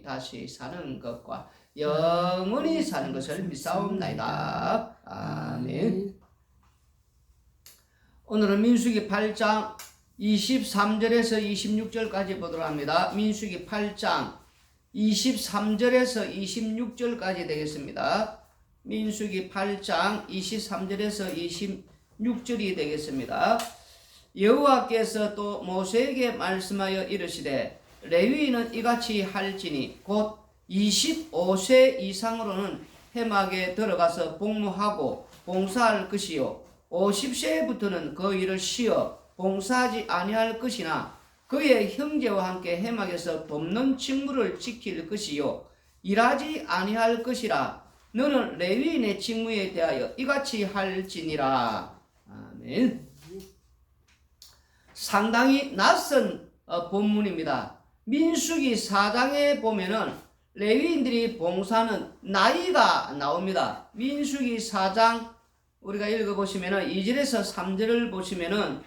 다시 사는 것과 영원히 사는 것을 믿사옵나이다. 아멘. 오늘은 민수기 8장 23절에서 26절까지 보도록 합니다. 민수기 8장 23절에서 26절까지 되겠습니다. 민수기 8장 23절에서 26절이 되겠습니다. 여호와께서 또 모세에게 말씀하여 이르시되 레위인은 이같이 할지니 곧 25세 이상으로는 회막에 들어가서 복무하고 봉사할 것이요 50세부터는 그 일을 쉬어 봉사하지 아니할 것이나 그의 형제와 함께 회막에서 돕는 직무를 지킬 것이요 일하지 아니할 것이라. 너는 레위인의 직무에 대하여 이같이 할지니라. 아멘. 상당히 낯선 본문입니다. 민수기 4장에 보면은 레위인들이 봉사하는 나이가 나옵니다. 민수기 4장 우리가 읽어보시면은 2절에서 3절을 보시면은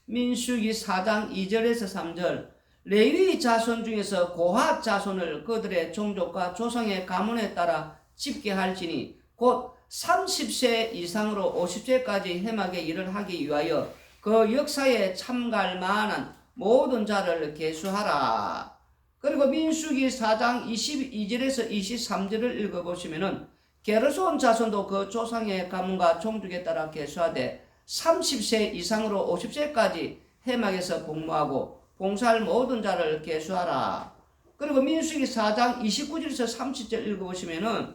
민수기 4장 2절에서 3절 레위 자손 중에서 고핫 자손을 그들의 종족과 조상의 가문에 따라 집계할지니 곧 30세 이상으로 50세까지 회막의 일을 하기 위하여 그 역사에 참가할 만한 모든 자를 계수하라. 그리고 민수기 4장 22절에서 23절을 읽어보시면은 게르손 자손도 그 조상의 가문과 종족에 따라 계수하되 30세 이상으로 50세까지 회막에서 복무하고 봉사할 모든 자를 계수하라. 그리고 민수기 4장 29절에서 30절 읽어보시면은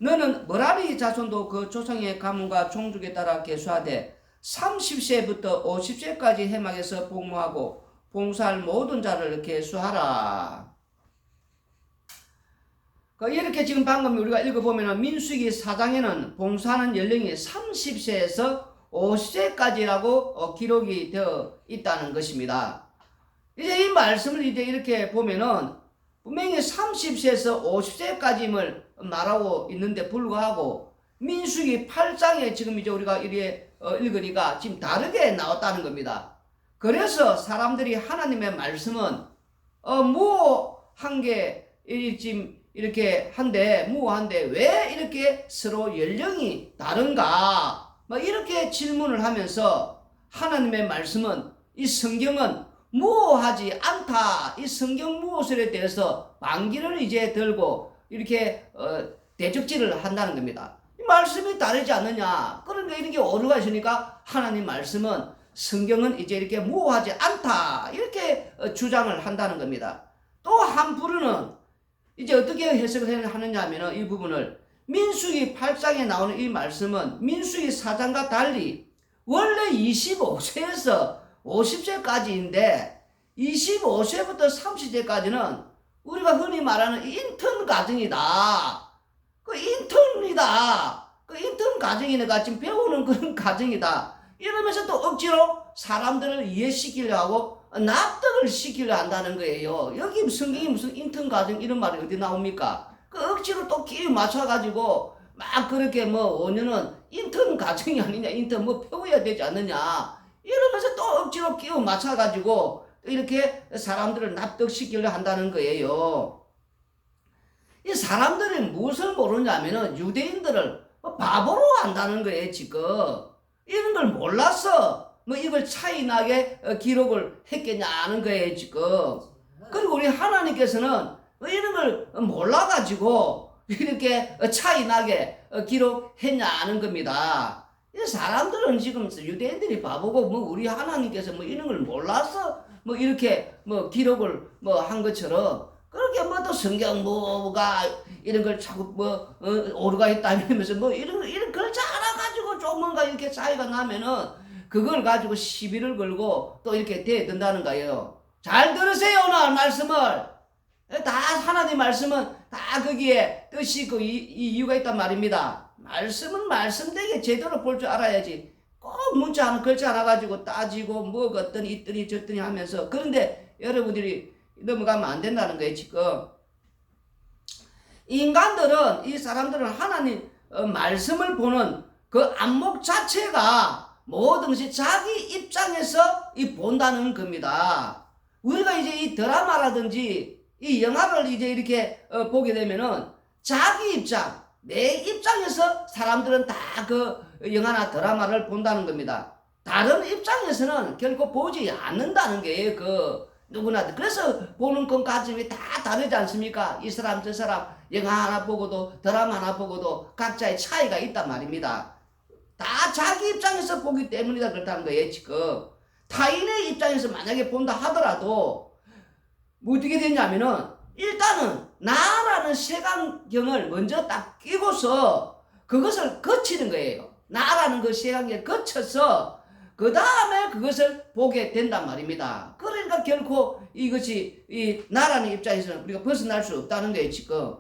너는 머라리 자손도 그 조상의 가문과 종족에 따라 계수하되 30세부터 50세까지 회막에서 복무하고 봉사할 모든 자를 계수하라. 이렇게 지금 방금 우리가 읽어보면 민수기 4장에는 봉사하는 연령이 30세에서 50세까지라고 기록이 되어 있다는 것입니다. 이제 이 말씀을 이제 이렇게 보면은 분명히 30세에서 50세까지를 말하고 있는데 불구하고 민수기 8장에 지금 이제 우리가 이렇게 읽으니까 지금 다르게 나왔다는 겁니다. 그래서 사람들이 하나님의 말씀은 무한 게 지금 이렇게 무한데 왜 이렇게 서로 연령이 다른가? 이렇게 질문을 하면서 하나님의 말씀은 이 성경은 무하지 않다. 이 성경 무엇에 대해서 반기를 이제 들고 이렇게 대적질을 한다는 겁니다. 이 말씀이 다르지 않느냐? 그러니까 이렇게 오류가 있으니까 하나님 말씀은 성경은 이제 이렇게 무하지 않다. 이렇게 주장을 한다는 겁니다. 또 한부로는 이제 어떻게 해석을 하느냐 하면은 이 부분을 민수기 8장에 나오는 이 말씀은 민수기 4장과 달리 원래 25세에서 50세까지인데 25세부터 30세까지는 우리가 흔히 말하는 인턴 과정이다. 그 인턴이다. 그 인턴 과정이니까 지금 배우는 그런 과정이다. 이러면서 또 억지로 사람들을 이해시키려 하고 납득을 시키려 한다는 거예요. 여기 성경이 무슨 인턴 과정 이런 말이 어디 나옵니까? 그 억지로 또 끼워 맞춰가지고 막 그렇게 5년은 인턴 과정이 아니냐, 인턴 배워야 되지 않느냐 이러면서 또 억지로 끼워 맞춰가지고 이렇게 사람들을 납득시키려 한다는 거예요. 이 사람들이 무엇을 모르냐면은 유대인들을 바보로 한다는 거예요. 지금 이런 걸 몰라서 이걸 차이나게 기록을 했겠냐는 거예요. 지금. 그리고 우리 하나님께서는 이런 걸 몰라가지고 이렇게 차이나게 기록했냐는 겁니다. 이 사람들은 지금 유대인들이 바보고 우리 하나님께서 이런 걸 몰라서 이렇게 기록을 한 것처럼 그렇게 또 성경 뭐가 이런 걸 자꾸 오류가 있다 이러면서 이런 걸 잘 알아가지고 조금가 이렇게 차이가 나면은 그걸 가지고 시비를 걸고 또 이렇게 대든다는 거예요. 잘 들으세요. 오늘 말씀을. 다 하나님 말씀은 다 거기에 뜻이 있고 이유가 있단 말입니다. 말씀은 말씀되게 제대로 볼 줄 알아야지. 꼭 문자 하나 글자 하나 가지고 따지고 어떠니 있더니 저더니 하면서 그런데 여러분들이 넘어가면 안 된다는 거예요. 지금 인간들은 이 사람들은 하나님 말씀을 보는 그 안목 자체가 모든 것이 자기 입장에서 본다는 겁니다. 우리가 이제 이 드라마라든지 이 영화를 이제 이렇게 보게 되면은 자기 입장, 내 입장에서 사람들은 다 그 영화나 드라마를 본다는 겁니다. 다른 입장에서는 결코 보지 않는다는 게 누구나. 그래서 보는 것가짐이 다 다르지 않습니까? 이 사람 저 사람 영화 하나 보고도 드라마 하나 보고도 각자의 차이가 있단 말입니다. 다 자기 입장에서 보기 때문이다 그렇다는 거예요. 지금 타인의 입장에서 만약에 본다 하더라도 뭐 어떻게 되냐면은 일단은 나라는 세간경을 먼저 딱 끼고서 그것을 거치는 거예요. 나라는 그 세간경을 거쳐서 그 다음에 그것을 보게 된단 말입니다. 그러니까 결코 이것이 이 나라는 입장에서는 우리가 벗어날 수 없다는 거예요. 지금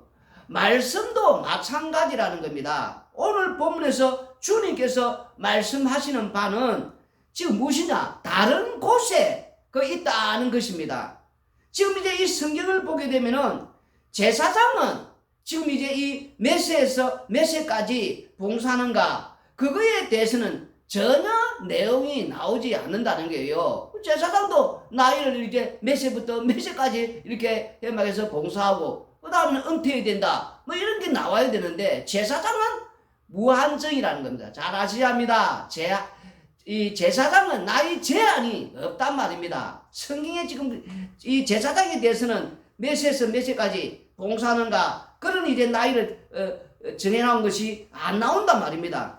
말씀도 마찬가지라는 겁니다. 오늘 본문에서 주님께서 말씀하시는 바는 지금 무엇이냐? 다른 곳에 있다는 것입니다. 지금 이제 이 성경을 보게 되면은 제사장은 지금 이제 이 몇 세에서 몇 세까지 봉사하는가 그거에 대해서는 전혀 내용이 나오지 않는다는 거예요. 제사장도 나이를 이제 몇 세부터 몇 세까지 이렇게 해막해서 봉사하고 그 다음에 은퇴해야 된다 뭐 이런 게 나와야 되는데 제사장은 무한정이라는 겁니다. 잘 아셔야 합니다. 이 제사장은 나이 제한이 없단 말입니다. 성경에 지금 이 제사장에 대해서는 몇 세에서 몇 세까지 봉사하는가 그런 이제 나이를 정해놓은 것이 안 나온단 말입니다.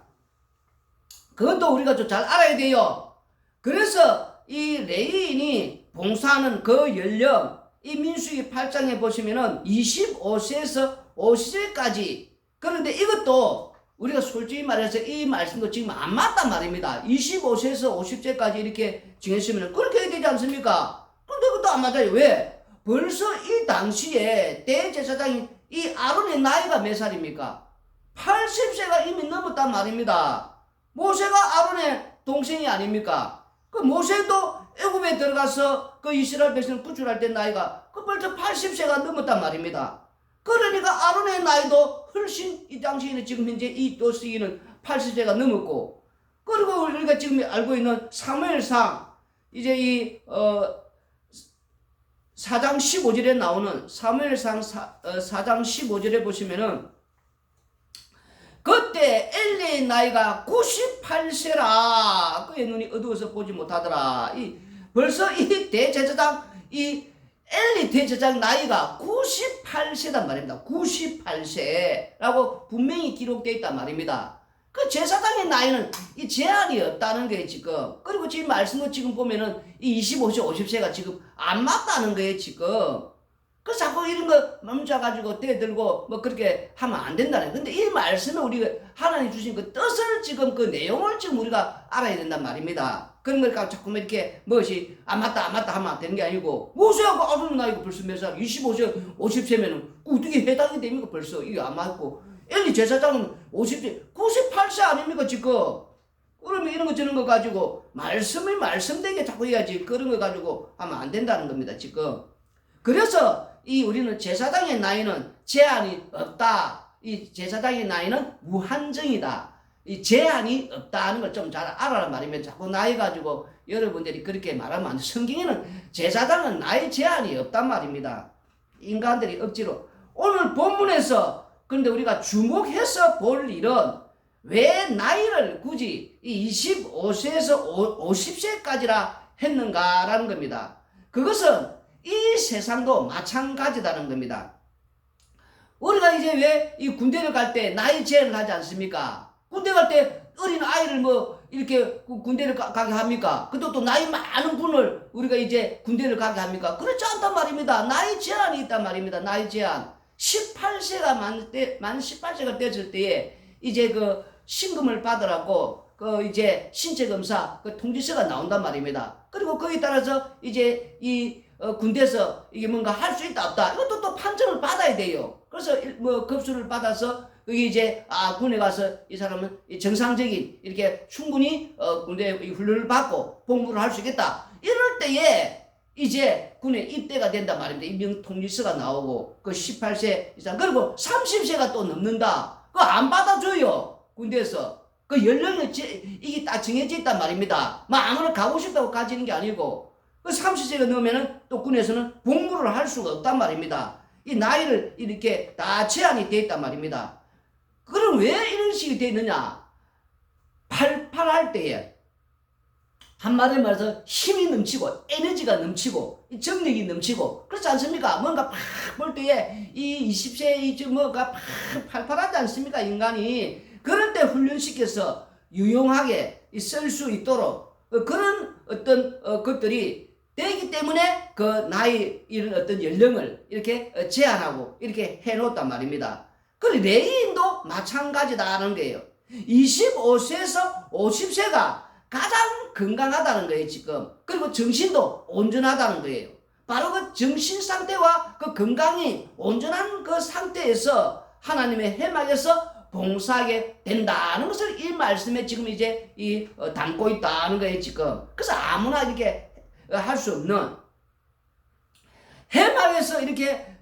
그것도 우리가 좀 잘 알아야 돼요. 그래서 이 레위인이 봉사하는 그 연령 이 민수기 8장에 보시면은 25세에서 50세까지 그런데 이것도 우리가 솔직히 말해서 이 말씀도 지금 안 맞단 말입니다. 25세에서 50세까지 이렇게 정했으면 그렇게 해야 되지 않습니까? 근데 그것도 안 맞아요. 왜? 벌써 이 당시에 대제사장이 이 아론의 나이가 몇 살입니까? 80세가 이미 넘었단 말입니다. 모세가 아론의 동생이 아닙니까? 그 모세도 애굽에 들어가서 그 이스라엘 백성을 구출할 때 나이가 벌써 80세가 넘었단 말입니다. 그러니까 아론의 나이도 훨씬 이 당시에는 지금 현재 이 또시기는 80세가 넘었고 그리고 우리가 지금 알고 있는 사무엘상 이제 이 4장 15절에 나오는 사무엘상 4장 15절에 보시면은 그때 엘리의 나이가 98세라 그의 눈이 어두워서 보지 못하더라. 벌써 이 대제사장 이 엘리 대제사장 나이가 98세단 말입니다. 98세라고 분명히 기록되어 있단 말입니다. 그 제사장의 나이는 이 제한이 없다는 거예요 지금. 그리고 지금 말씀을 지금 보면은 이 25세 50세가 지금 안 맞다는 거예요 지금. 그 자꾸 이런 거 멈춰가지고 대들고 뭐 그렇게 하면 안 된다는. 근데 이 말씀은 우리가 하나님 주신 그 뜻을 지금 그 내용을 지금 우리가 알아야 된단 말입니다. 그런 걸 자꾸 이렇게 무엇이 안 맞다 하면 되는 게 아니고 모세하고 아론 나이가 벌써 몇 살? 25세 50세면은 어떻게 해당이 됩니까? 벌써 이게 안 맞고 엘리 제사장은 50세 98세 아닙니까 지금? 그러면 이런 거 저런 거 가지고 말씀이 말씀되게 자꾸 해야지 그런 거 가지고 하면 안 된다는 겁니다 지금. 그래서 이 우리는 제사장의 나이는 제한이 없다. 이 제사장의 나이는 무한정이다. 이 제한이 없다는 걸 좀 잘 알아란 말이면 자꾸 나이 가지고 여러분들이 그렇게 말하면 안 돼. 성경에는 제사장은 나이 제한이 없단 말입니다. 인간들이 억지로. 오늘 본문에서 그런데 우리가 주목해서 볼 일은 왜 나이를 굳이 이 25세에서 50세까지라 했는가라는 겁니다. 그것은 이 세상도 마찬가지다는 겁니다. 우리가 이제 왜 이 군대를 갈 때 나이 제한을 하지 않습니까? 군대 갈 때 어린 아이를 뭐 이렇게 군대를 가게 합니까? 근데 또 나이 많은 분을 우리가 이제 군대를 가게 합니까? 그렇지 않단 말입니다. 나이 제한이 있단 말입니다. 나이 제한. 18세가 만 18세가 됐을 때에 이제 그 신금을 받으라고 그 이제 신체 검사 그 통지서가 나온단 말입니다. 그리고 거기에 따라서 이제 이 군대에서 이게 뭔가 할 수 있다 없다 이것도 또 판정을 받아야 돼요. 그래서 뭐 급수를 받아서 여기 이제 군에 가서 이 사람은 정상적인 이렇게 충분히 군대 훈련을 받고 복무를 할 수 있겠다. 이럴 때에 이제 군에 입대가 된단 말입니다. 임명 통지서가 나오고 그 18세 이상 그리고 30세가 또 넘는다. 그거 안 받아줘요 군대에서. 그 연령이 이게 딱 정해져 있단 말입니다. 뭐 아무나 가고 싶다고 가지는 게 아니고. 그 30세가 넘으면은 또 군에서는 복무를 할 수가 없단 말입니다. 이 나이를 이렇게 다 제한이 되어 있단 말입니다. 그럼 왜 이런 식이 되어 있느냐? 팔팔할 때에 한마디로 말해서 힘이 넘치고 에너지가 넘치고 정력이 넘치고 그렇지 않습니까? 뭔가 팍 볼 때에 이 20세 이 뭐가 팍 팔팔하지 않습니까? 인간이 그럴 때 훈련시켜서 유용하게 쓸 수 있도록 그런 어떤 것들이 되기 때문에 그 나이 이런 어떤 연령을 이렇게 제한하고 이렇게 해놓았단 말입니다. 그리고 레이인도 마찬가지다라는 거예요. 25세에서 50세가 가장 건강하다는 거예요, 지금. 그리고 정신도 온전하다는 거예요. 바로 그 정신 상태와 그 건강이 온전한 그 상태에서 하나님의 해막에서 봉사하게 된다는 것을 이 말씀에 지금 이제 담고 있다는 거예요, 지금. 그래서 아무나 이렇게 할 수 없는 해막에서 이렇게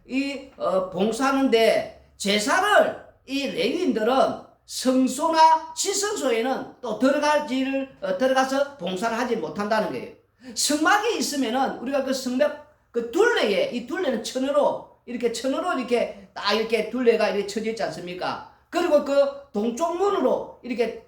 봉사하는데 제사를 이 레위인들은 성소나 지성소에는 또 들어가서 봉사를 하지 못한다는 거예요. 성막이 있으면은 우리가 그 성벽 그 둘레에 이 둘레는 천으로 이렇게 딱 이렇게 둘레가 이렇게 쳐져 있지 않습니까? 그리고 그 동쪽 문으로 이렇게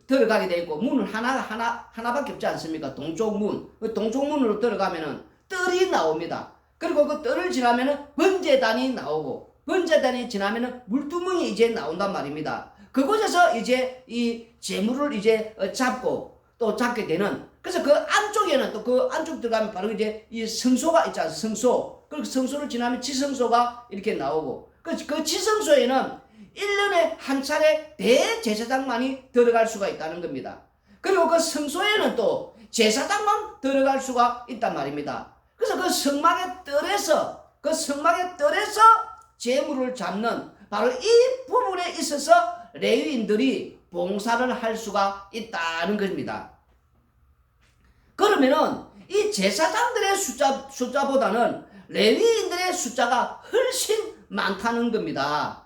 들어가게 돼 있고 문은 하나밖에 없지 않습니까? 동쪽 문. 그 동쪽 문으로 들어가면은 뜰이 나옵니다. 그리고 그 뜰을 지나면은 번제단이 나오고 번제단이 지나면은 물두멍이 이제 나온단 말입니다. 그곳에서 이제 이 재물을 이제 잡고 또 잡게 되는 그래서 그 안쪽에는 또 그 안쪽 들어가면 바로 이제 이 성소가 있잖아요. 성소. 그리고 성소를 지나면 지성소가 이렇게 나오고 그 지성소에는 1년에 한 차례 대제사장만이 들어갈 수가 있다는 겁니다. 그리고 그 성소에는 또 제사장만 들어갈 수가 있단 말입니다. 그래서 그 성막의 뜰에서 재물을 잡는 바로 이 부분에 있어서 레위인들이 봉사를 할 수가 있다는 겁니다. 그러면은 이 제사장들의 숫자보다는 레위인들의 숫자가 훨씬 많다는 겁니다.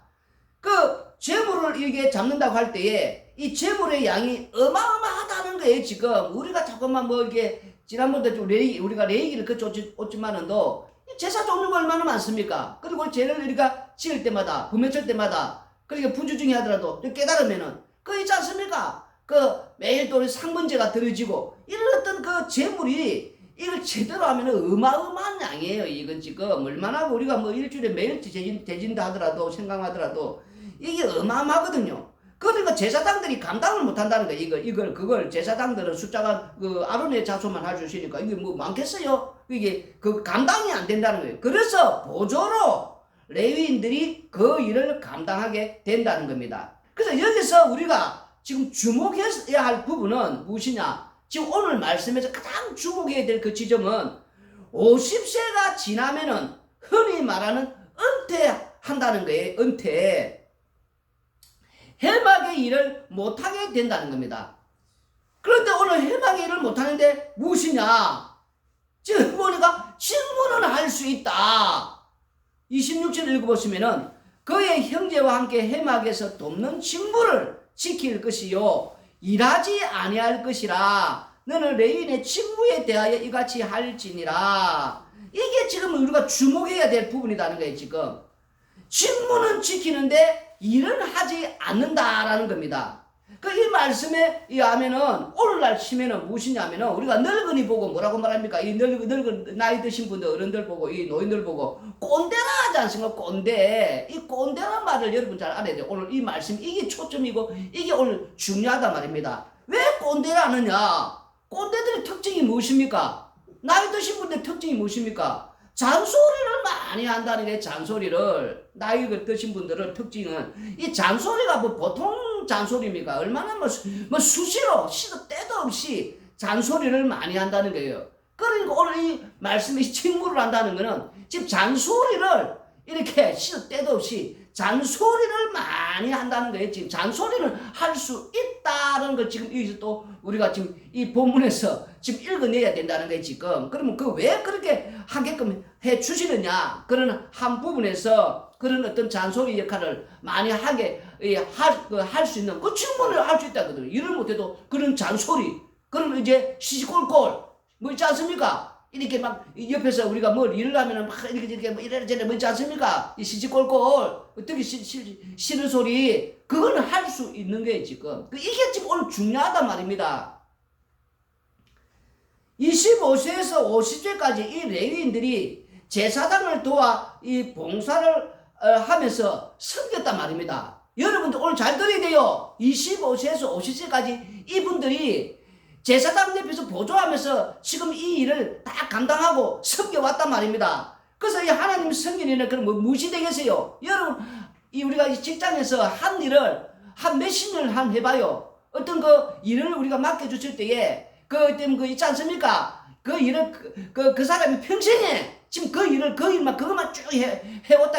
그 재물을 이게 잡는다고 할 때에 이 재물의 양이 어마어마하다는 거예요. 지금 우리가 자꾸만 뭐 이게 지난번에도 우리가 레위기를 그쳤지만은도 제사 종류가 얼마나 많습니까? 그리고 죄를 우리가 지을 때마다 부며칠 때마다 그러니까 분주 중에 하더라도 깨달으면은 그 있지 않습니까? 그 매일 또 상번제가 드려지고 이런 어떤 그 재물이 이걸 제대로 하면은 어마어마한 양이에요. 이건 지금 얼마나 우리가 뭐 일주일에 매일 대진다 하더라도 생각하더라도 이게 어마어마하거든요. 그러니까 제사장들이 감당을 못한다는 거예요. 그걸 제사장들은 숫자가 그 아론의 자손만 할 수 있으니까 이게 뭐 많겠어요? 이게 그 감당이 안 된다는 거예요. 그래서 보조로 레위인들이 그 일을 감당하게 된다는 겁니다. 그래서 여기서 우리가 지금 주목해야 할 부분은 무엇이냐? 지금 오늘 말씀에서 가장 주목해야 될 그 지점은 50세가 지나면은 흔히 말하는 은퇴한다는 거예요. 은퇴. 해막의 일을 못하게 된다는 겁니다. 그런데 오늘 해막의 일을 못하는데 무엇이냐? 지금 보니까 직무는 할 수 있다. 26절 읽어보시면은 그의 형제와 함께 해막에서 돕는 직무를 지킬 것이요 일하지 아니할 것이라 너는 레위인의 직무에 대하여 이같이 할지니라. 이게 지금 우리가 주목해야 될 부분이라는 거예요. 지금 직무는 지키는데 일은 하지 않는다라는 겁니다. 그 이 말씀에 의하면은 오늘날 치면은 무엇이냐면은 우리가 늙은이 보고 뭐라고 말합니까? 이 늙은 나이 드신 분들 어른들 보고 이 노인들 보고 꼰대라 하지 않습니까? 꼰대. 이 꼰대란 말을 여러분 잘 알아야 돼요. 오늘 이 말씀 이게 초점이고 이게 오늘 중요하단 말입니다. 왜 꼰대라 하느냐? 꼰대들의 특징이 무엇입니까? 나이 드신 분들의 특징이 무엇입니까? 잔소리를 많이 한다는 게 잔소리를 나이 드신 분들의 특징은 이 잔소리가 뭐 보통 잔소리입니까? 얼마나 뭐 수시로 시도 때도 없이 잔소리를 많이 한다는 거예요. 그러니까 오늘 이 말씀이 직무를 한다는 거는 지금 잔소리를 이렇게 시도 때도 없이 잔소리를 많이 한다는 거예요. 지금 잔소리를 할 수 있다는 걸 지금 여기서 또 우리가 지금 이 본문에서 지금 읽어내야 된다는 거예요. 지금 그러면 그 왜 그렇게 하게끔 해 주시느냐? 그런 한 부분에서 그런 어떤 잔소리 역할을 많이 하게 할 수 있는 그 직무를 할 수 있다거든요. 일을 못해도 그런 잔소리, 그런 이제 시시콜콜 뭐 있지 않습니까? 이렇게 막 옆에서 우리가 뭘 일을 하면은 막 이렇게 뭐 이래저래 뭐지 않습니까? 이 시시콜콜 어떻게 쉬는 소리 그거는 할 수 있는 거예요 지금. 이게 지금 오늘 중요하단 말입니다. 25세에서 50세까지 이 레위인들이 제사장을 도와 이 봉사를 하면서 섬겼단 말입니다. 여러분들 오늘 잘 들어야 돼요. 25세에서 50세까지 이분들이 제사장 옆에서 보조하면서 지금 이 일을 다 감당하고 섬겨왔단 말입니다. 그래서 이 하나님 섬기는 일은 그럼 무엇이 되겠어요? 여러분, 우리가 이 직장에서 한 일을 한 몇십 년을 해봐요. 어떤 그 일을 우리가 맡겨줬을 때에 그 있지 않습니까? 그 일을 그 사람이 평생에 지금 그 일만 그것만 쭉 해왔다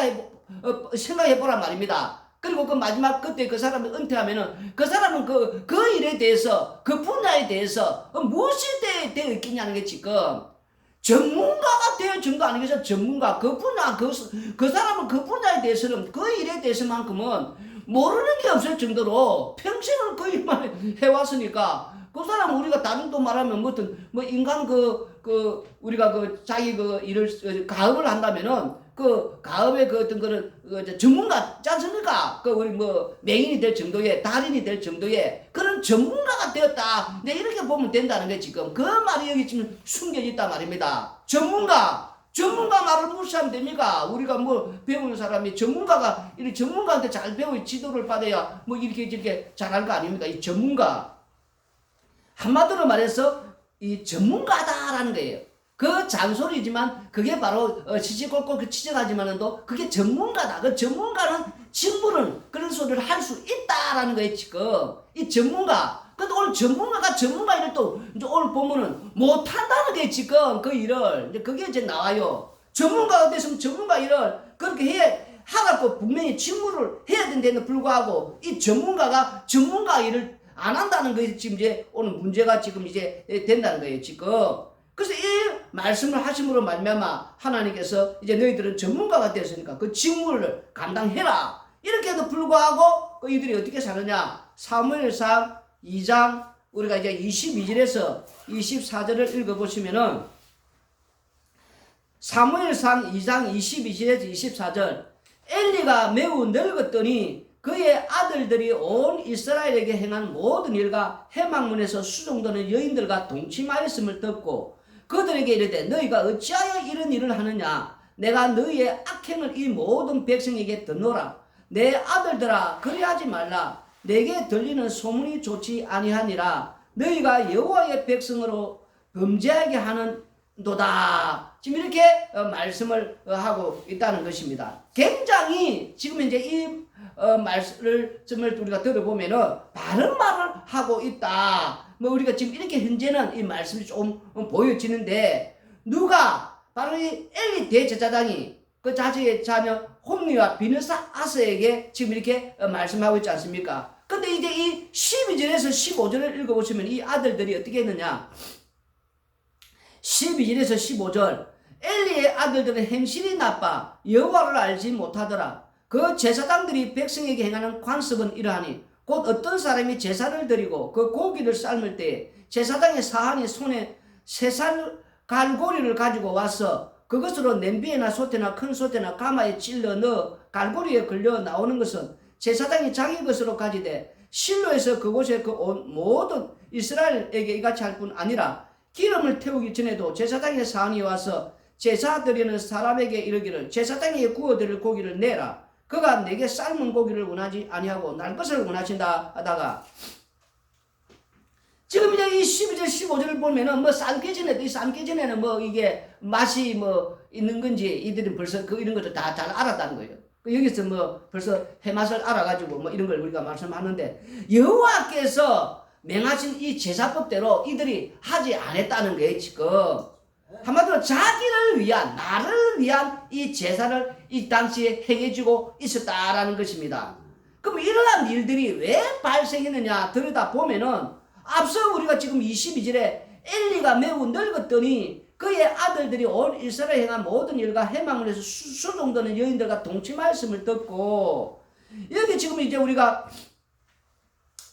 생각해보란 말입니다. 그리고 그 마지막 그때 그 사람이 은퇴하면은 그 사람은 그 일에 대해서 그 분야에 대해서 무엇이 되어 있겠냐는 게 지금 전문가가 될 정도 아니겠어요? 전문가 그 분야 그 사람은 그 분야에 대해서는 그 일에 대해서만큼은 모르는 게 없을 정도로 평생을 그 일만 해왔으니까 그 사람 우리가 다른 또 말하면 뭐 인간 우리가 자기 일을 가업을 한다면은 그 가업의 어떤 거는 전문가지 않습니까? 우리 뭐 맹인이 될 정도의 달인이 될 정도의 그런 전문가가 되었다. 네, 이렇게 보면 된다는 게 지금 그 말이 여기 지금 숨겨져 있단 말입니다. 전문가 말을 무시하면 됩니까? 우리가 뭐 배우는 사람이 이렇게 전문가한테 잘 배워 지도를 받아야 뭐 이렇게 잘할 거 아닙니까? 이 전문가 한마디로 말해서 이 전문가다라는 거예요. 그 잔소리지만 그게 바로 시시콜콜 지적하지만도 그게 전문가다. 그 전문가는 직무는 그런 소리를 할 수 있다라는 거예요 지금. 이 전문가. 근데 오늘 전문가 일을 또 이제 오늘 보면은 못한다는 게 지금 그 일을 이제 그게 이제 나와요. 전문가가 됐으면 전문가 일을 그렇게 하갖고 분명히 직무를 해야 된다는 불구하고 이 전문가가 전문가 일을 안 한다는 것이 지금 이제 오늘 문제가 지금 이제 된다는 거예요 지금. 그래서 이 말씀을 하심으로 말미암아 하나님께서 이제 너희들은 전문가가 되었으니까 그 직무를 감당해라. 이렇게 해도 불구하고 이들이 어떻게 사느냐? 사무엘상 2장 우리가 이제 22절에서 24절을 읽어보시면은 사무엘상 2장 22절에서 24절 엘리가 매우 늙었더니 그의 아들들이 온 이스라엘에게 행한 모든 일과 해망문에서 수종되는 여인들과 동침하였음을 듣고 그들에게 이르되 너희가 어찌하여 이런 일을 하느냐? 내가 너희의 악행을 이 모든 백성에게 듣노라. 내 아들들아 그리하지 말라. 내게 들리는 소문이 좋지 아니하니라. 너희가 여호와의 백성으로 범죄하게 하는도다. 지금 이렇게 말씀을 하고 있다는 것입니다. 굉장히 지금 이제 이 말씀을 우리가 들어보면은 바른 말을 하고 있다. 뭐 우리가 지금 이렇게 현재는 이 말씀이 좀 보여지는데 누가 바로 이 엘리 대제사장이 그 자기의 자녀 홈리와 비느사 아스에게 지금 이렇게 말씀하고 있지 않습니까? 근데 이제 이 12절에서 15절을 읽어보시면 이 아들들이 어떻게 했느냐? 12절에서 15절 엘리의 아들들은 행실이 나빠 여호와를 알지 못하더라. 그 제사장들이 백성에게 행하는 관습은 이러하니 곧 어떤 사람이 제사를 드리고 그 고기를 삶을 때 제사장의 사한이 손에 새살 갈고리를 가지고 와서 그것으로 냄비에나 솥에나 큰 솥에나 가마에 찔러 넣어 갈고리에 걸려 나오는 것은 제사장이 자기 것으로 가지되 실로에서 그곳에 그 온 모든 이스라엘에게 이같이 할 뿐 아니라 기름을 태우기 전에도 제사장의 사한이 와서 제사 드리는 사람에게 이르기를 제사장이 구워드릴 고기를 내라. 그가 내게 삶은 고기를 원하지 아니하고 날 것을 원하신다 하다가 지금 이제 이 12절 15절을 보면은 뭐 삶기 전에는 뭐 이게 맛이 뭐 있는 건지 이들이 벌써 이런 것도 다 잘 알았다는 거예요. 여기서 뭐 벌써 해맛을 알아가지고 뭐 이런 걸 우리가 말씀하는데 여호와께서 명하신 이 제사법대로 이들이 하지 않았다는 거예요 지금. 한마디로 자기를 위한 나를 위한 이 제사를 이 당시에 행해주고 있었다라는 것입니다. 그럼 이러한 일들이 왜 발생했느냐 들여다보면은 앞서 우리가 지금 22절에 엘리가 매우 늙었더니 그의 아들들이 온 이스라엘에 행한 모든 일과 해망을 해서 수종되는 여인들과 동침하였음을 듣고 여기 지금 이제 우리가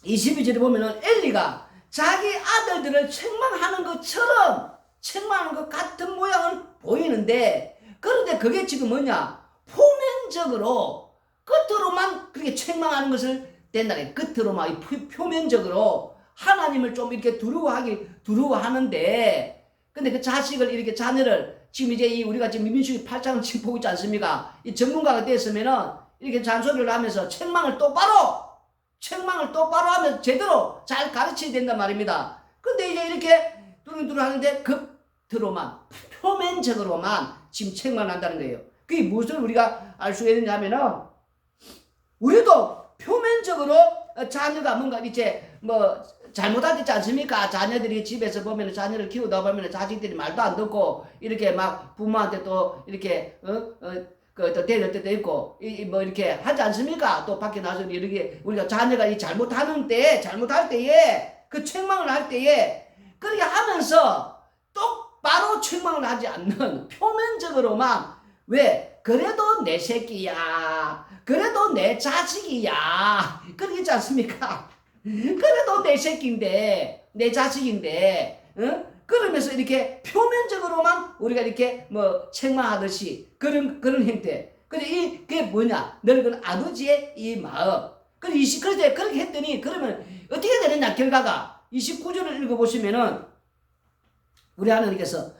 22절에 보면은 엘리가 자기 아들들을 책망하는 것처럼 책망하는 것 같은 모양은 보이는데, 그런데 그게 지금 뭐냐? 표면적으로 끝으로만 그렇게 책망하는 것을 된다네. 끝으로만 표면적으로 하나님을 좀 이렇게 두려워하는데, 근데 그 자식을 이렇게 자녀를 지금 이제 우리가 지금 민수기 8장을 지금 보고 있지 않습니까? 이 전문가가 됐으면은 이렇게 잔소리를 하면서 책망을 똑바로 하면서 제대로 잘 가르쳐야 된단 말입니다. 근데 이제 이렇게 뚜루뚜루 하는데 겉으로만 표면적으로만 지금 책망을 한다는 거예요. 그게 무엇을 우리가 알 수가 있느냐면은, 우리도 표면적으로 자녀가 뭔가 이제 뭐 잘못하지 않습니까? 자녀들이 집에서 보면 자녀를 키우다 보면 자식들이 말도 안 듣고 이렇게 막 부모한테 또 이렇게 또 대들 때도 있고 뭐 이렇게 하지 않습니까? 또 밖에 나서 이렇게 우리가 자녀가 잘할 때에 그 책망을 할 때에 그렇게 하면서 똑바로 책망을 하지 않는 표면적으로만, 왜? 그래도 내 새끼야, 그래도 내 자식이야, 그러겠지 않습니까? 그래도 내 새끼인데, 내 자식인데, 응? 그러면서 이렇게 표면적으로만 우리가 이렇게 뭐 책망하듯이 그런 형태. 근데 이게 뭐냐? 늙은 아버지의 이 마음. 그래서 그렇게 했더니, 그러면 어떻게 되느냐? 결과가 29절을 읽어보시면은, 우리 하나님께서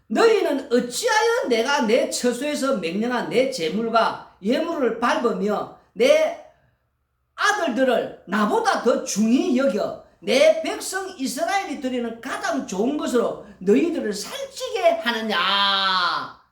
너희는 어찌하여 내가 내 처소에서 명령한 내 재물과 예물을 밟으며 내 아들들을 나보다 더 중히 여겨 내 백성 이스라엘이 드리는 가장 좋은 것으로 너희들을 살찌게 하느냐.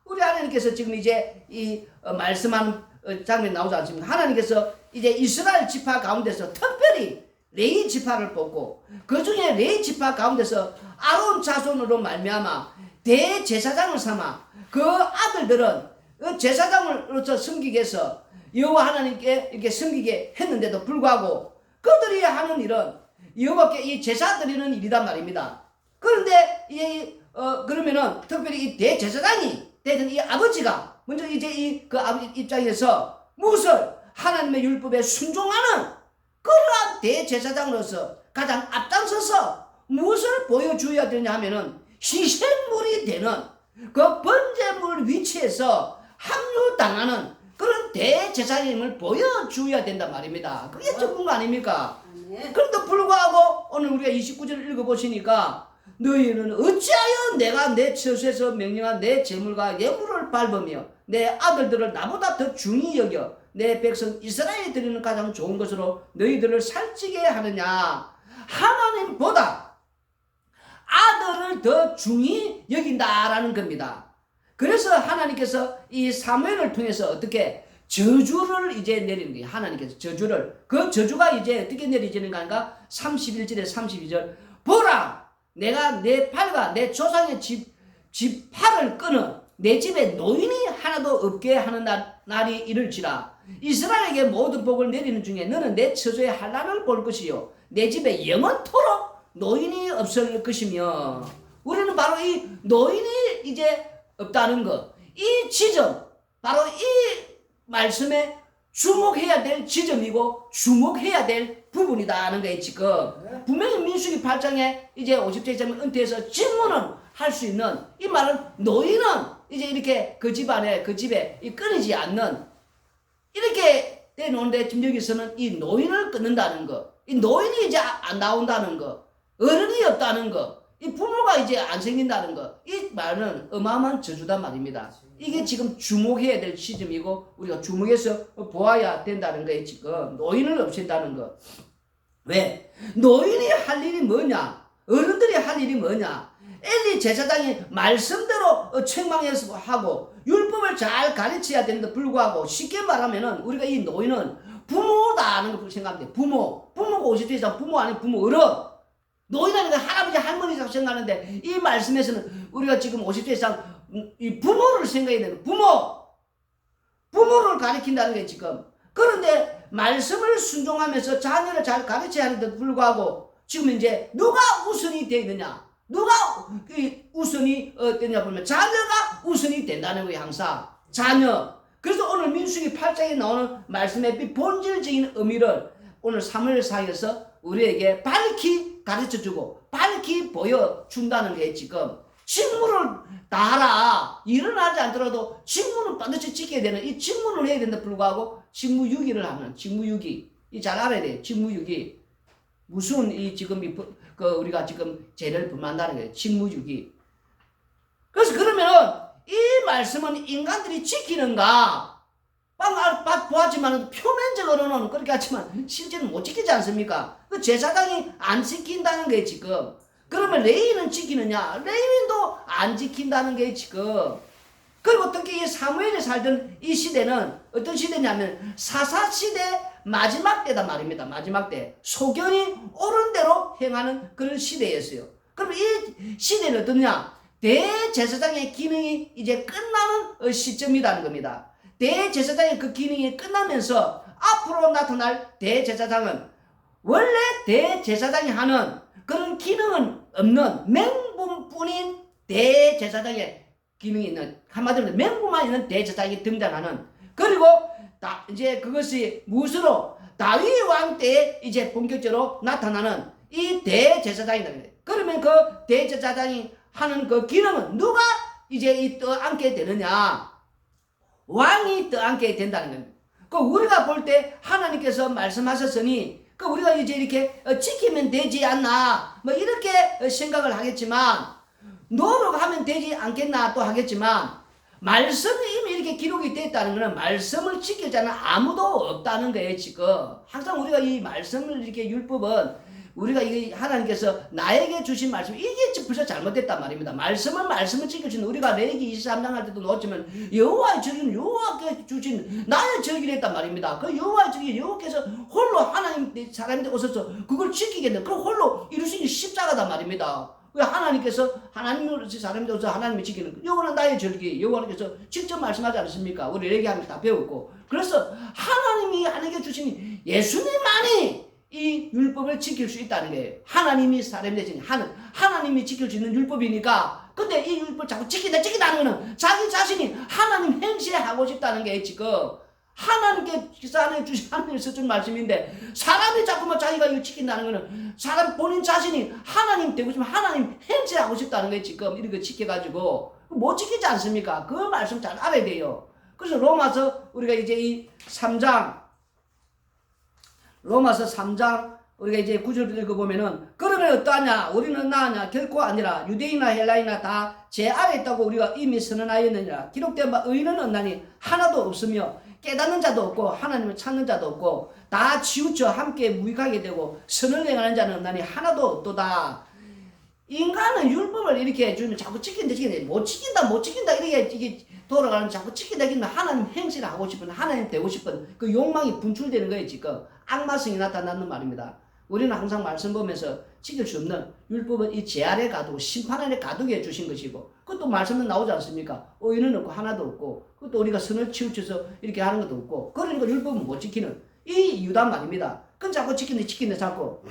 우리 하나님께서 지금 이제 이 말씀하는 장면이 나오지 않습니까? 하나님께서 이제 이스라엘 지파 가운데서 특별히 레위 지파를 뽑고, 그 중에 레위 지파 가운데서 아론 자손으로 말미암아 대제사장을 삼아 그 아들들은 제사장으로서 섬기게 해서 여호와 하나님께 이렇게 섬기게 했는데도 불구하고 그들이 하는 일은 여호와께 이 제사 드리는 일이란 말입니다. 그런데 그러면은 특별히 이 대제사장이 되던 이 아버지가 먼저 이제 그 아버지 입장에서 무엇을 하나님의 율법에 순종하는 그러한 대제사장으로서 가장 앞장서서 무엇을 보여줘야 되냐 하면은 희생물이 되는 그 번제물 위치에서 합류당하는 그런 대제사장임을 보여줘야 된단 말입니다. 그게 전문가 아닙니까? 그런데 불구하고 오늘 우리가 29절을 읽어보시니까 너희는 어찌하여 내가 내 처소에서 명령한 내 재물과 예물을 밟으며 내 아들들을 나보다 더 중히 여겨 내 백성 이스라엘이 드리는 가장 좋은 것으로 너희들을 살찌게 하느냐. 하나님보다 아들을 더 중히 여긴다라는 겁니다. 그래서 하나님께서 이 사무엘을 통해서 어떻게 저주를 이제 내리는 거예요. 하나님께서 저주를. 그 저주가 이제 어떻게 내리지는가 하니까 31절에 32절. 보라, 내가 내 팔과 내 조상의 집 팔을 끊어 내 집에 노인이 하나도 없게 하는 날이 이를지라. 이스라엘에게 모든 복을 내리는 중에 너는 내 처소에 한란을 볼 것이요 내 집에 영원토록 노인이 없을 것이며. 우리는 바로 이 노인이 이제 없다는 것, 이 지점, 바로 이 말씀에 주목해야 될 지점이고 주목해야 될 부분이다 하는 거예요. 지금 분명히 민수기 8장에 이제 50절 은퇴해서 질문을 할 수 있는 이 말은 노인은 이제 이렇게 그 집안에 그 집에 끊이지 않는 이렇게 내놓은데, 지금 여기서는 이 노인을 끊는다는 거, 이 노인이 이제 안 나온다는 거, 어른이 없다는 거, 이 부모가 이제 안 생긴다는 거, 이 말은 어마어마한 저주단 말입니다. 이게 지금 주목해야 될 시점이고 우리가 주목해서 보아야 된다는 거예요. 지금 노인을 없앤다는 거. 왜? 노인이 할 일이 뭐냐? 어른들이 할 일이 뭐냐? 엘리 제사장이 말씀대로 책망해서 하고 율법을 잘 가르쳐야 되는데 불구하고, 쉽게 말하면은 우리가 이 노인은 부모다는 걸 생각하면 돼. 부모가 50대 이상 부모 아니면 부모 어른. 노인이라는 건 할아버지 할머니라고 생각하는데 이 말씀에서는 우리가 지금 50대 이상 이 부모를 생각해야 되는 부모를 가리킨다는 게 지금. 그런데 말씀을 순종하면서 자녀를 잘 가르쳐야 하는데 불구하고 지금 이제 누가 우선이 되어 있느냐? 누가 우선이 되냐 보면 자녀가 우선이 된다는 거예요. 항상 자녀. 그래서 오늘 민수기 8장에 나오는 말씀의 본질적인 의미를 오늘 사무엘상에서 우리에게 밝히 가르쳐주고 밝히 보여준다는 게 지금 직무를 다하라. 일은 하지 않더라도 직무는 반드시 지켜야 되는, 이 직무를 해야 된다 불구하고 직무유기를 하는, 직무유기. 이 잘 알아야 돼. 직무유기. 무슨 지금 우리가 지금 죄를 범한다는 거예요. 직무유기. 그래서 그러면은 이 말씀은 인간들이 지키는가? 보았지만 표면적으로는 그렇게 하지만 실제는 못 지키지 않습니까? 그 제사장이 안 지킨다는 게 지금. 그러면 레위인은 지키느냐? 레위인도 안 지킨다는 게 지금. 그리고 특히 이 사무엘이 살던 이 시대는 어떤 시대냐면 사사시대 마지막 때다 말입니다. 마지막 때. 소견이 옳은 대로 행하는 그런 시대였어요. 그럼 이 시대는 어떠냐? 대제사장의 기능이 이제 끝나는 시점이라는 겁니다. 대제사장의 그 기능이 끝나면서 앞으로 나타날 대제사장은 원래 대제사장이 하는 그런 기능은 없는 맹분뿐인 대제사장의 기능이 있는, 한마디로 맹분만 있는 대제사장이 등장하는, 그리고 이제 그것이 무엇으로 다윗 왕 때에 이제 본격적으로 나타나는 이 대제사장이라는 거예요. 그러면 그 대제사장이 하는 그 기능은 누가 이제 떠안게 되느냐? 왕이 떠안게 된다는 겁니다. 그 우리가 볼 때 하나님께서 말씀하셨으니 그 우리가 이제 이렇게 지키면 되지 않나 뭐 이렇게 생각을 하겠지만, 노력하면 되지 않겠나 또 하겠지만, 말씀이 이미 이렇게 기록이 됐다는 것은 말씀을 지킬 자는 아무도 없다는 거예요. 지금 항상 우리가 이 말씀을 이렇게, 율법은 우리가 이 하나님께서 나에게 주신 말씀, 이게 벌써 잘못됐단 말입니다. 말씀을 지켜주는, 우리가 레위기 23장 할 때도 놓았지만 여호와의 절기는 여호와께 주신 나의 절기를 했단 말입니다. 그 여호와의 절기, 여호와께서 홀로 하나님 사람인데 오셔서 그걸 지키겠네. 그 홀로 이룰 수 있는 십자가단 말입니다. 왜 하나님께서 하나님으로 사람인데 오셔서 하나님이 지키는, 여호와는 나의 절기, 여호와께서 직접 말씀하지 않습니까? 우리 레위기하면서 다 배웠고. 그래서 하나님이 하나님께 주신 예수님만이 이 율법을 지킬 수 있다는 거예요. 하나님이 사람 되신 하나님이 지킬 수 있는 율법이니까. 근데 이 율법을 자꾸 지킨다는 거는 자기 자신이 하나님 행세하고 싶다는 게 지금 하나님께서 하나님 주신, 하나님께서 준 말씀인데, 사람이 자꾸만 자기가 이거 지킨다는 거는 사람 본인 자신이 하나님 되고 싶으면 하나님 행세하고 싶다는 게 지금 이렇게 지켜가지고 못 지키지 않습니까? 그 말씀 잘 알아야 돼요. 그래서 로마서 우리가 이제 이 3장, 로마서 3장 우리가 이제 9절 읽어보면은, 그러면 어떠하냐? 우리는 나으냐? 결코 아니라 유대인이나 헬라인이나 다 제 아래 있다고 우리가 이미 선언하였느니라. 기록된 바 의인은 없나니 하나도 없으며 깨닫는 자도 없고 하나님을 찾는 자도 없고 다 치우쳐 함께 무익하게 되고 선을 행하는 자는 없나니 하나도 없도다. 인간은 율법을 이렇게 해주면 자꾸 지킨다 못 지킨다 이게 돌아가는, 자꾸 지킨다 하나님 행실을 하고 싶은, 하나님 되고 싶은 그 욕망이 분출되는 거예요. 지금 악마성이 나타나는 말입니다. 우리는 항상 말씀 보면서 지킬 수 없는 율법은 이 제 아래 가두고 심판 아래 가두게 해주신 것이고, 그것도 말씀은 나오지 않습니까? 의인은 없고 하나도 없고, 그것도 우리가 선을 치우쳐서 이렇게 하는 것도 없고, 그러니까 율법은 못 지키는 이 이유단 말입니다. 그건 자꾸 지킨다 자꾸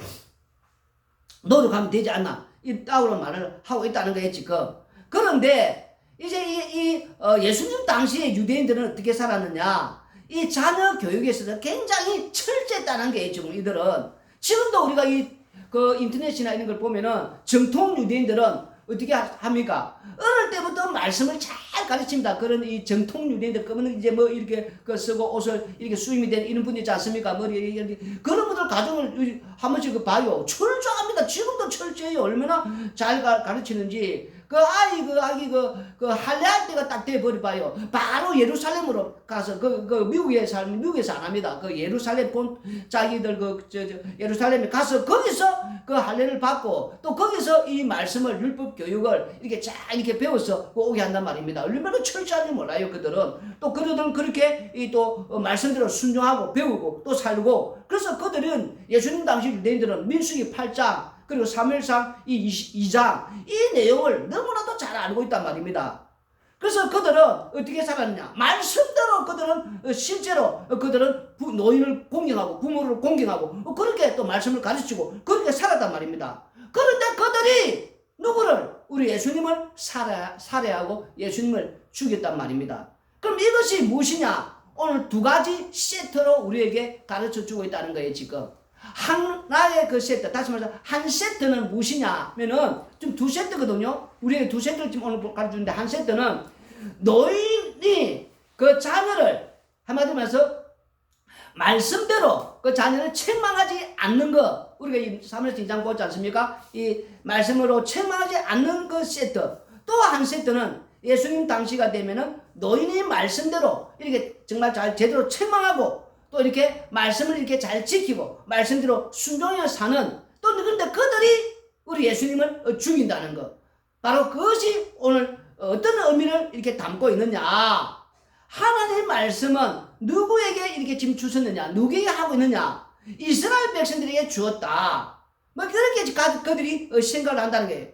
노력하면 되지 않나, 이 따위로 말을 하고 있다는 거예요 지금. 그런데 이제 예수님 당시에 유대인들은 어떻게 살았느냐? 이 자녀 교육에 있어서 굉장히 철저했다는 게 지금 이들은. 지금도 우리가 그 인터넷이나 이런 걸 보면은 정통 유대인들은 어떻게 합니까? 어릴 때부터 말씀을 잘 가르칩니다. 그런 이 정통 유대인들, 그러면 이제 뭐 이렇게 쓰고 옷을 이렇게 수임이 된 이런 분이 있지 않습니까? 머리에 이렇게. 그런 분들 가정을 한 번씩 봐요. 철저합니다. 지금도 철저해요. 얼마나 잘 가르치는지. 그 아기 할례할 때가 딱 돼버려 봐요. 바로 예루살렘으로 가서 미국에서 안 합니다. 그 예루살렘 자기들 예루살렘에 가서 거기서 그 할례를 받고 또 거기서 이 말씀을, 율법 교육을 이렇게 잘 이렇게 배워서 오게 한단 말입니다. 얼마나 철저한지 몰라요. 그들은 또 그렇게 또 말씀대로 순종하고 배우고 또 살고. 그래서 그들은 예수님 당시 유대인들은 민수기 8장 그리고 사무엘상 이 2장 이 내용을 너무나도 잘 알고 있단 말입니다. 그래서 그들은 어떻게 살았느냐? 말씀대로 그들은 실제로 그들은 노인을 공경하고 부모를 공경하고 그렇게 또 말씀을 가르치고 그렇게 살았단 말입니다. 그런데 그들이 누구를? 우리 예수님을 살해하고 예수님을 죽였단 말입니다. 그럼 이것이 무엇이냐? 오늘 두 가지 세트로 우리에게 가르쳐 주고 있다는 거예요 지금. 하나의 그 세트, 다시 말해서 한 세트는 무엇이냐면은 좀 두 세트거든요. 우리에게 두 세트를 지금 오늘 가르쳐주는데, 한 세트는 노인이 그 자녀를 한마디로 말해서 말씀대로 그 자녀를 책망하지 않는 거, 우리가 이 사무엘서 2장 보지 않습니까? 이 말씀으로 책망하지 않는 그 세트. 또 한 세트는 예수님 당시가 되면은 노인이 말씀대로 이렇게 정말 잘 제대로 책망하고 또 이렇게 말씀을 이렇게 잘 지키고 말씀대로 순종해 사는, 또 그런데 그들이 우리 예수님을 죽인다는 것. 바로 그것이 오늘 어떤 의미를 이렇게 담고 있느냐. 하나님의 말씀은 누구에게 이렇게 지금 주셨느냐, 누구에게 하고 있느냐, 이스라엘 백성들에게 주었다. 뭐 그렇게 그들이 생각을 한다는 거예요.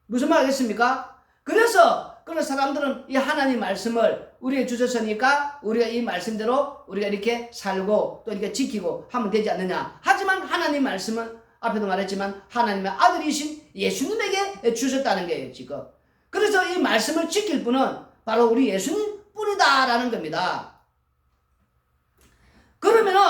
무슨 말 하겠습니까? 그래서 그런 사람들은 이 하나님 말씀을 우리에게 주셨으니까 우리가 이 말씀대로 우리가 이렇게 살고 또 이렇게 지키고 하면 되지 않느냐. 하지만 하나님 말씀은 앞에도 말했지만 하나님의 아들이신 예수님에게 주셨다는 거예요, 지금. 그래서 이 말씀을 지킬 분은 바로 우리 예수님 뿐이다라는 겁니다. 그러면은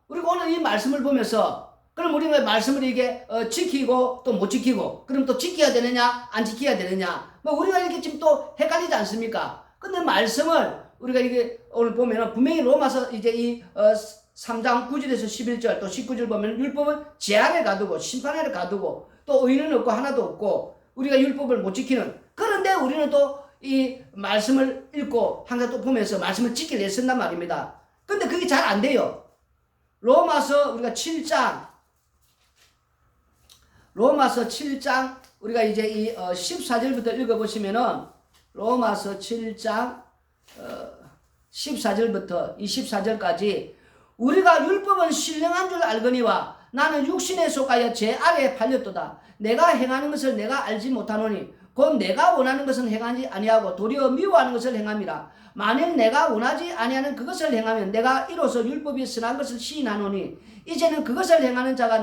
우리가 오늘 이 말씀을 보면서, 그럼 우리가 말씀을 이게 지키고 또 못 지키고, 그럼 또 지켜야 되느냐 안 지켜야 되느냐, 뭐 우리가 이렇게 지금 또 헷갈리지 않습니까? 근데 말씀을 우리가 이게 오늘 보면은 분명히 로마서 이제 이 3장 9절에서 11절 또 19절 보면 율법은 재앙에 가두고 심판에 가두고 또 의는 없고 하나도 없고 우리가 율법을 못 지키는, 그런데 우리는 또 이 말씀을 읽고 항상 또 보면서 말씀을 지키려 쓴단 말입니다. 근데 그게 잘 안 돼요. 로마서 우리가 7장 우리가 이제 이 14절부터 읽어보시면은 로마서 7장 14절부터 24절까지 우리가 율법은 신령한 줄 알거니와 나는 육신에 속하여 제 아래에 팔렸도다. 내가 행하는 것을 내가 알지 못하노니 곧 내가 원하는 것은 행하지 아니하고 도리어 미워하는 것을 행함이라. 만일 내가 원하지 아니하는 그것을 행하면 내가 이로써 율법이 선한 것을 시인하노니 이제는 그것을 행하는 자가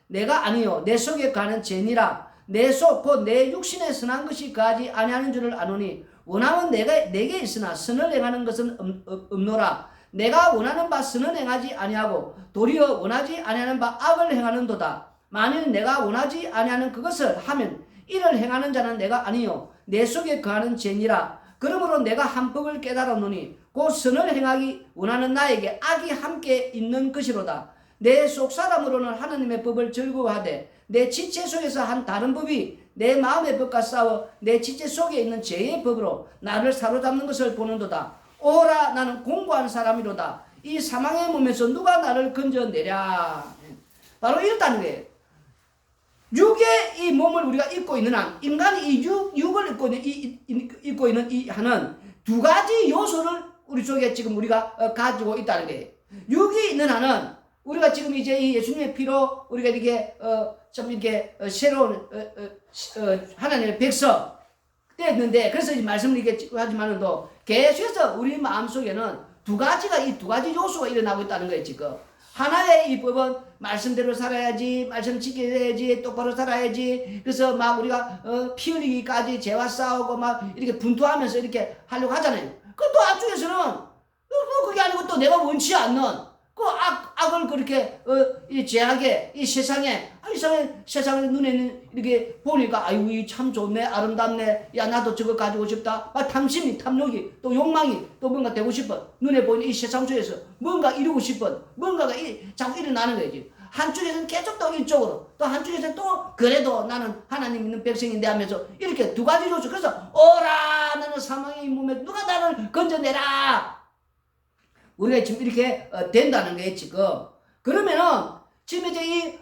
내가 아니요 내 속에 가는 죄니라. 내 속 곧 내 육신에 선한 것이 거하지 아니하는 줄을 아노니 원함은 내게 있으나 선을 행하는 것은 없노라. 내가 원하는 바 선은 행하지 아니하고 도리어 원하지 아니하는 바 악을 행하는도다. 만일 내가 원하지 아니하는 그것을 하면 이를 행하는 자는 내가 아니요 내 속에 거하는 죄니라. 그러므로 내가 한 법을 깨달았노니 곧 선을 행하기 원하는 나에게 악이 함께 있는 것이로다. 내 속사람으로는 하나님의 법을 즐거워하되 내 지체 속에서 한 다른 법이 내 마음의 법과 싸워 내 지체 속에 있는 죄의 법으로 나를 사로잡는 것을 보는도다. 오라 나는 공고한 사람이로다. 이 사망의 몸에서 누가 나를 건져내랴. 바로 이렇다는 거예요. 육의 이 몸을 우리가 입고 있는 한, 인간이 이 육을 입고 있는 이 한은 두 가지 요소를 우리 속에 지금 우리가 가지고 있다는 거예요. 육이 있는 한은 우리가 지금 이제 이 예수님의 피로 우리가 이렇게 좀 이렇게 새로운 하나님의 백성 됐는데, 그래서 이 말씀을 이렇게 하지만은도 계속해서 우리 마음 속에는 이 두 가지 요소가 일어나고 있다는 거예요, 지금. 하나의 이 법은 말씀대로 살아야지, 말씀 지켜야지, 똑바로 살아야지. 그래서 막 우리가 피 흘리기까지 죄와 싸우고 막 이렇게 분투하면서 이렇게 하려고 하잖아요. 그 또 앞쪽에서는 그게 아니고 또 내가 원치 않는 그 악을 그렇게 이 죄악에 이 세상에 세상의 눈에는 이렇게 보니까 아이고 이 참 좋네, 아름답네, 야 나도 저거 가지고 싶다. 탐심이, 탐욕이, 또 욕망이, 또 뭔가 되고 싶어. 눈에 보이는 이 세상 속에서 뭔가 이루고 싶어. 뭔가가 자꾸 일어나는 거지. 한쪽에서는 계속 또 이쪽으로, 또 한쪽에서는 또 그래도 나는 하나님 있는 백성인데 하면서 이렇게 두 가지 요소. 그래서 오라 나는 사망의 몸에 누가 나를 건져내라. 우리가 지금 이렇게 된다는 거예요, 지금. 그러면은 지금 이제 이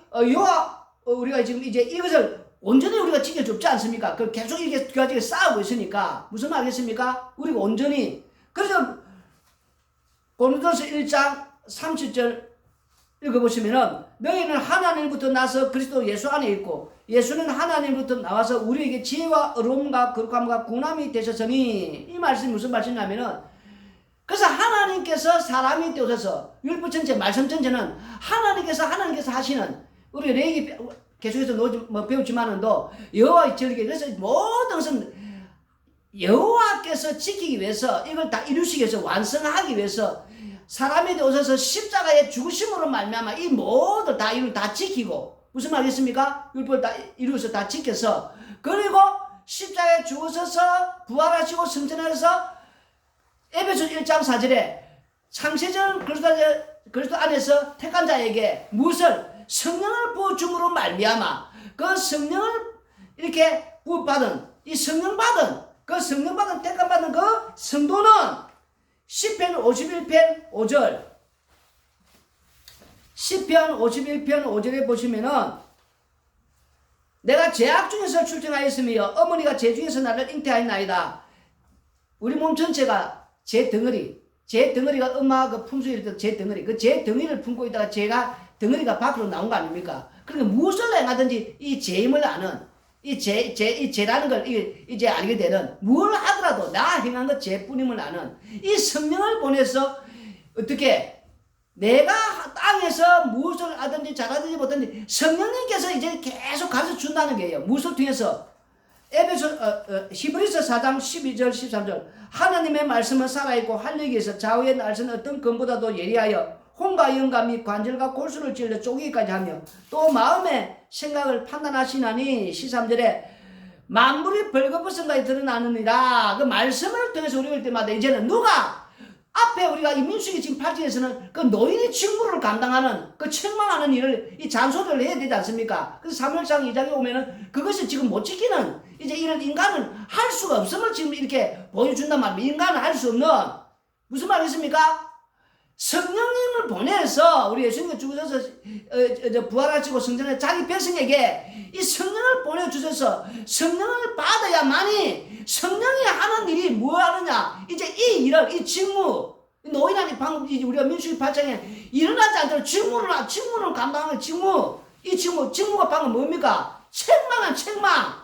우리가 지금 이제 이것을 온전히 우리가 지켜줬지 않습니까? 그 계속 이렇게 두 가지가 싸우고 있으니까 무슨 말이겠습니까? 우리가 온전히. 그래서 고린도서 1장 30절 읽어보시면은 너희는 하나님부터 나서 그리스도 예수 안에 있고 예수는 하나님부터 나와서 우리에게 지혜와 의로움과 거룩함과 구원함이 되셨으니, 이 말씀이 무슨 말씀이냐면은, 그래서 하나님께서 사람이 되어서 율법 전체, 말씀 전체는 하나님께서 하시는, 우리 레이기 계속해서 배우지만은도 여호와의 절기, 그래서 모든 것은 여호와께서 지키기 위해서, 이걸 다 이루시기 위해서, 완성하기 위해서 사람에 대해 오셔서 십자가의 죽으심으로 말미암아 이 모든 다 이를 다 지키고 무슨 말이겠습니까? 율법을 다 이루어서 다 지켜서 그리고 십자가에 죽으셔서 부활하시고 승천하셔서 에베소 1장 4절에 창세전 그리스도 안에서 택한 자에게 무엇을 성령을 부어줌으로 말미암아 그 성령을 이렇게 부받은 이 성령 받은 그 성령 받은 택한 받은 그 성도는 시편 51편 5절 시편 51편 5절에 보시면은 내가 죄악 중에서 출생하였으며 어머니가 죄 중에서 나를 잉태하였나이다. 우리 몸 전체가 제 덩어리가 엄마가 그 품수에 있던 제 덩어리, 그 제 덩어리를 품고 있다가 제가 덩어리가 밖으로 나온 거 아닙니까? 그러니까 무엇을 행하든지 이 죄임을 아는 이 죄라는 걸 이제 알게 되는 뭘 하더라도 나 행한 것 죄뿐임을 아는 이 성령을 보내서 어떻게 내가 땅에서 무엇을 하든지 잘하든지 못하든지 성령님께서 이제 계속 가르쳐 준다는 거예요. 무엇을 통해서 히브리서 4장 12절 13절 하나님의 말씀은 살아있고 활력이 있어 좌우의 날선 어떤 검보다도 예리하여 혼과 영과 및 관절과 골수를 찔러 쪼개기까지 하며 또 마음의 생각을 판단하시나니 13절에 만물이 벌거벗은 것이 드러나느니라. 그 말씀을 통해서 우리가 볼 때마다 이제는 누가 앞에 우리가 이 민수기 지금 8장에서는 그 노인의 직무를 감당하는 그 책망하는 일을 이 잔소리를 해야 되지 않습니까? 그래서 사무엘상 2장에 오면은 그것이 지금 못 지키는 이제 이런 인간은 할 수가 없음을 지금 이렇게 보여준단 말입니다. 인간은 할 수 없는 무슨 말이겠습니까? 성령님을 보내서 우리 예수님이 죽으셔서 부활하시고 성전에 자기 백성에게 이 성령을 보내주셔서 성령을 받아야만이 성령이 하는 일이 뭐 하느냐 이제 이 일을 이 직무 노인한테 방금 우리가 민수기 8장에 일어나지 않도록 직무를 감당하는 직무 이 직무가 방금 뭡니까? 책망은 책망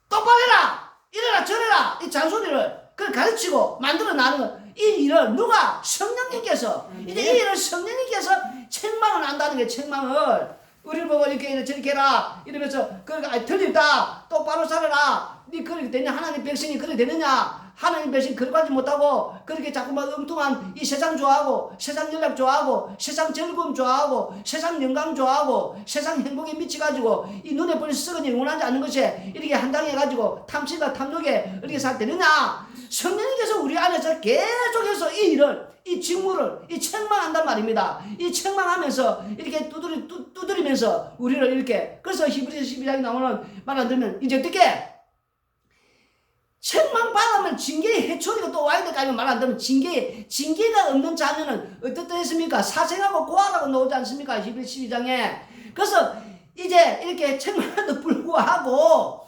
똑바로 해라 이래라 저래라 이 잔소리를 그걸 가르치고 만들어 나는 이 일을 누가 성령님께서 이제 이 일을 성령님께서 책망을 한다는 게 책망을 우리를 보고 이렇게 저렇게 해라 이러면서 그러니까 틀리다 똑바로 살아라 니 그렇게 되냐 하나님 백성이 그렇게 되느냐 하나님 백성이 그렇게 하지 못하고 그렇게 자꾸만 엉뚱한 이 세상 좋아하고 세상 연락 좋아하고 세상 즐거움 좋아하고 세상 영광 좋아하고 세상 행복에 미쳐가지고 이 눈에 보니 썩은이 원하지 않는 것에 이렇게 한당해가지고 탐심과 탐욕에 이렇게 살 되느냐 성령님께서 우리 안에서 계속해서 이 일을 이 직무를 이 책망한단 말입니다. 이 책망하면서 이렇게 두드리면서 우리를 이렇게 그래서 히브리서 12장에 나오는 말 안 들으면 이제 어떻게 책망받으면 징계의 해초리가 또 와야 될까? 말 안 들으면 징계가 없는 자녀는 어떻다 했습니까? 사생하고 고하라고 나오지 않습니까? 히브리서 12장에. 그래서 이제 이렇게 책망에도 불구하고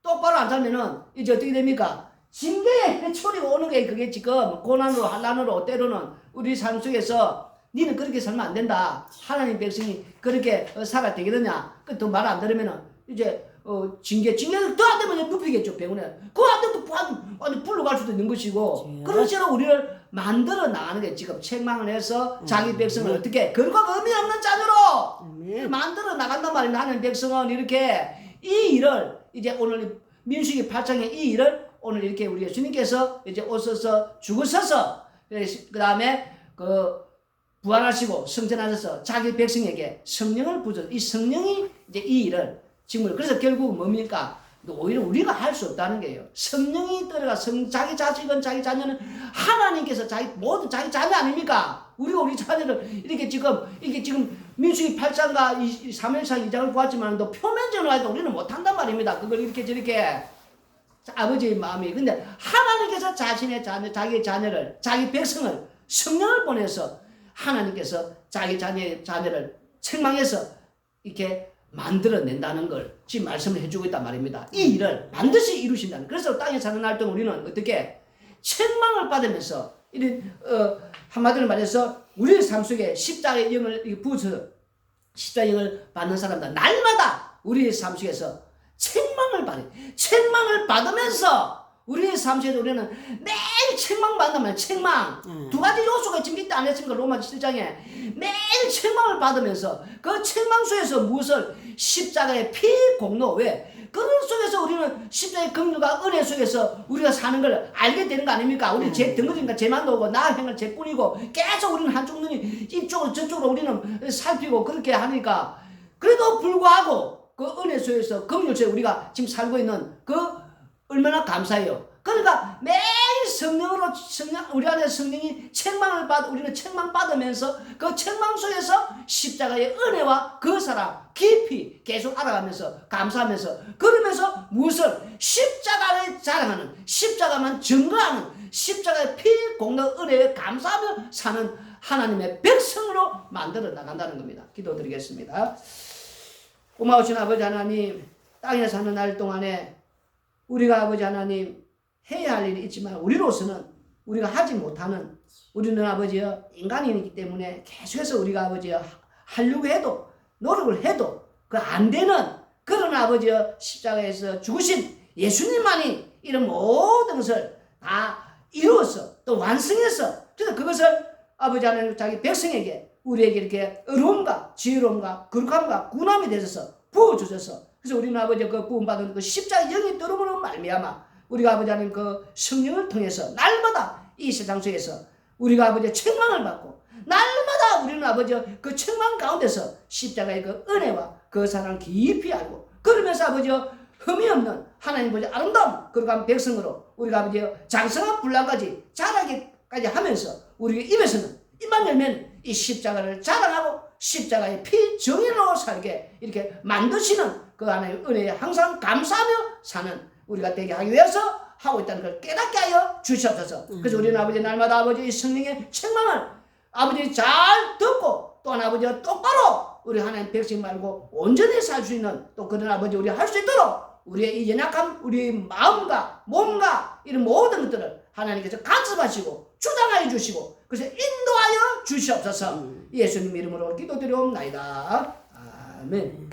똑바로 안 살면은 이제 어떻게 됩니까? 징계의 해초리가 오는 게 그게 지금 고난으로 환난으로 때로는 우리 삶 속에서 니는 그렇게 살면 안 된다. 하나님 백성이 그렇게 살아야 되겠느냐? 그 또 말 안 들으면은 이제 징계가 더 안 되면 눕히겠죠, 병원에. 그거 안 되면 또 불러 갈 수도 있는 것이고, 그런 식으로 우리를 만들어 나가는 게 지금 책망을 해서 자기 백성을 어떻게, 결과가 의미 없는 자녀로 만들어 나간단 말입니다. 하나님 백성은 이렇게 이 일을, 이제 오늘 민수기 8장의 이 일을 오늘 이렇게 우리 예수님께서 이제 오셔서 죽으셔서, 그 다음에 부활하시고 성전하셔서 자기 백성에게 성령을 부어서 이 성령이 이제 이 일을 직무를 그래서 결국 뭡니까? 오히려 우리가 할 수 없다는 거예요. 성령이 들어가 자기 자식은 자기 자녀는 하나님께서 모두 자기 자녀 아닙니까? 우리가 우리 자녀를 이렇게 지금 민수기 8장과 사무엘상 2장을 보았지만 또 표면적으로 해도 우리는 못한단 말입니다. 그걸 이렇게 저렇게 아버지의 마음이. 근데 하나님께서 자신의 자녀, 자기 자녀를, 자기 백성을 성령을 보내서 하나님께서 자기 자녀를 책망해서 이렇게 만들어낸다는 걸 지금 말씀을 해주고 있단 말입니다. 이 일을 반드시 이루신다는. 그래서 땅에 사는 날 동안 우리는 어떻게 책망을 받으면서 한마디로 말해서 우리의 삶 속에 십자가의 영을 부어서 십자가의 영을 받는 사람들 날마다 우리의 삶 속에서 책망을 받으면서 우리의 삶 속에 우리는 매일 책망받는다면 책망 두 가지 요소가 지금 이때 안 했습니까? 로마 7장에 매일 책망을 받으면서 그 책망 속에서 무엇을 십자가의 피 공로 왜 그런 속에서 우리는 십자가의 긍휼과 은혜 속에서 우리가 사는 걸 알게 되는 거 아닙니까? 우리 제 덩어리니까 죄만 오고 나 행을 죄뿐이고 계속 우리는 한쪽 눈이 이쪽으로 저쪽으로 우리는 살피고 그렇게 하니까 그래도 불구하고 그 은혜 속에서 긍휼 속에 우리가 지금 살고 있는 그 얼마나 감사해요. 그러니까 매일 성령으로 우리 안에 성령이 책망을 받 우리는 책망 받으면서 그 책망 속에서 십자가의 은혜와 그 사랑 깊이 계속 알아가면서 감사하면서 그러면서 무엇을 십자가를 자랑하는 십자가만 증거하는 십자가의 피 공로 은혜에 감사하며 사는 하나님의 백성으로 만들어 나간다는 겁니다. 기도드리겠습니다. 고마우신 아버지 하나님, 땅에 사는 날 동안에 우리가 아버지 하나님 해야 할 일이 있지만 우리로서는 우리가 하지 못하는 우리는 아버지여 인간이기 때문에 계속해서 우리가 아버지여 하려고 해도 노력을 해도 그 안 되는 그런 아버지여 십자가에서 죽으신 예수님만이 이런 모든 것을 다 이루어서 또 완성해서 그래서 그것을 아버지 하나님 자기 백성에게 우리에게 이렇게 의로움과 지혜로움과 거룩함과 군함이 되셔서 부어주셔서 그래서 우리는 아버지 그 부음받은 그 십자가 영이 들어오는 말미암아 우리가 아버지 하나님 그 성령을 통해서 날마다 이 세상 속에서 우리가 아버지 책망을 받고 날마다 우리는 아버지 그 책망 가운데서 십자가의 그 은혜와 그 사랑을 깊이 알고 그러면서 아버지 흠이 없는 하나님 보지 아름다운 거룩한 백성으로 우리가 아버지 장성한 분량까지 자라기까지 하면서 우리 입에서는 입만 열면 이 십자가를 자랑하고 십자가의 피 정의로 살게 이렇게 만드시는 그 하나님의 은혜에 항상 감사하며 사는 우리가 되게 하기 위해서 하고 있다는 걸 깨닫게 하여 주시옵소서. 그래서 우리는 아버지 날마다 아버지 성령의 책망을 아버지 잘 듣고 또한 아버지 똑바로 우리 하나님 백성 말고 온전히 살 수 있는 또 그런 아버지 우리 할 수 있도록 우리의 이 연약함 우리 마음과 몸과 이런 모든 것들을 하나님께서 간섭하시고 주장하여 주시고 그래서 인도하여 주시옵소서. 예수님 이름으로 기도드리옵나이다. 아멘.